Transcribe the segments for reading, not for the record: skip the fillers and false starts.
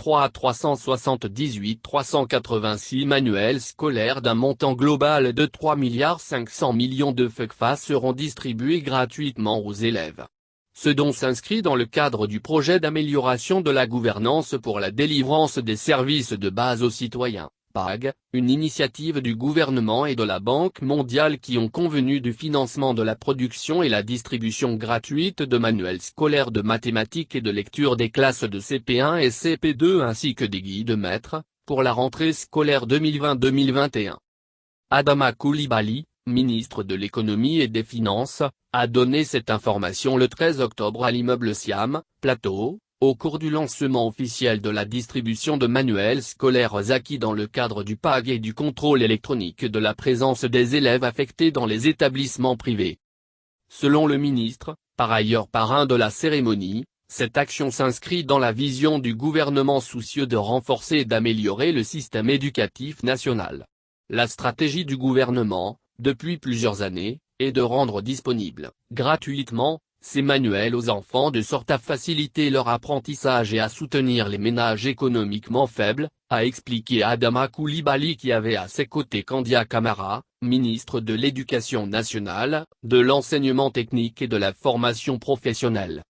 3 378 386 manuels scolaires d'un montant global de 3 500 millions de FECFA seront distribués gratuitement aux élèves. Ce don s'inscrit dans le cadre du projet d'amélioration de la gouvernance pour la délivrance des services de base aux citoyens, PAG, une initiative du gouvernement et de la Banque mondiale qui ont convenu du financement de la production et la distribution gratuite de manuels scolaires de mathématiques et de lecture des classes de CP1 et CP2 ainsi que des guides maîtres, pour la rentrée scolaire 2020-2021. Adama Coulibaly, ministre de l'économie et des finances, a donné cette information le 13 octobre à l'immeuble Siam, Plateau, au cours du lancement officiel de la distribution de manuels scolaires acquis dans le cadre du PAG et du contrôle électronique de la présence des élèves affectés dans les établissements privés. Selon le ministre, par ailleurs parrain de la cérémonie, cette action s'inscrit dans la vision du gouvernement soucieux de renforcer et d'améliorer le système éducatif national. La stratégie du gouvernement, depuis plusieurs années, est de rendre disponibles, gratuitement, ces manuels aux enfants de sorte à faciliter leur apprentissage et à soutenir les ménages économiquement faibles, a expliqué Adama Coulibaly qui avait à ses côtés Kandia Camara, ministre de l'Éducation nationale, de l'enseignement technique et de la formation professionnelle.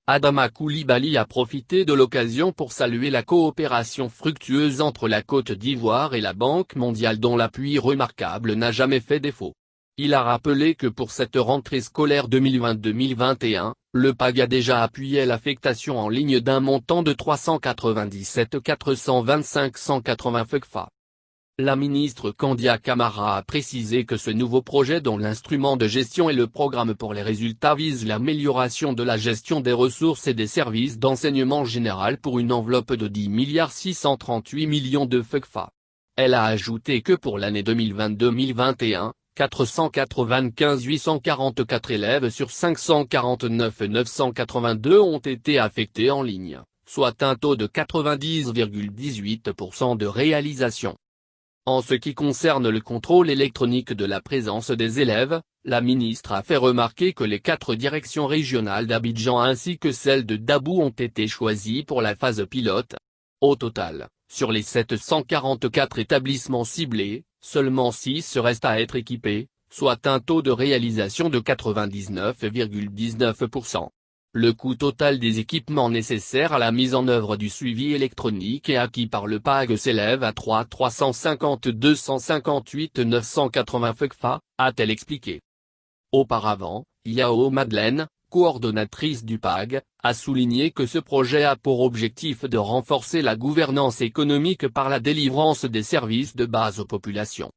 Adama Coulibaly a profité de l'occasion pour saluer la coopération fructueuse entre la Côte d'Ivoire et la Banque mondiale dont l'appui remarquable n'a jamais fait défaut. Il a rappelé que pour cette rentrée scolaire 2020-2021, le PAG a déjà appuyé l'affectation en ligne d'un montant de 397 425 180 FECFA. La ministre Kandia Camara a précisé que ce nouveau projet dont l'instrument de gestion et le programme pour les résultats vise l'amélioration de la gestion des ressources et des services d'enseignement général pour une enveloppe de 10 638 millions de FECFA. Elle a ajouté que pour l'année 2020-2021, 495 844 élèves sur 549 982 ont été affectés en ligne, soit un taux de 90,18% de réalisation. En ce qui concerne le contrôle électronique de la présence des élèves, la ministre a fait remarquer que les 4 directions régionales d'Abidjan ainsi que celle de Dabou ont été choisies pour la phase pilote. Au total, sur les 744 établissements ciblés, seulement 6 restent à être équipés, soit un taux de réalisation de 99,19%. Le coût total des équipements nécessaires à la mise en œuvre du suivi électronique et acquis par le PAG s'élève à 352 158 980 FECFA, a-t-elle expliqué. Auparavant, Yao Madeleine, coordonnatrice du PAG, a souligné que ce projet a pour objectif de renforcer la gouvernance économique par la délivrance des services de base aux populations.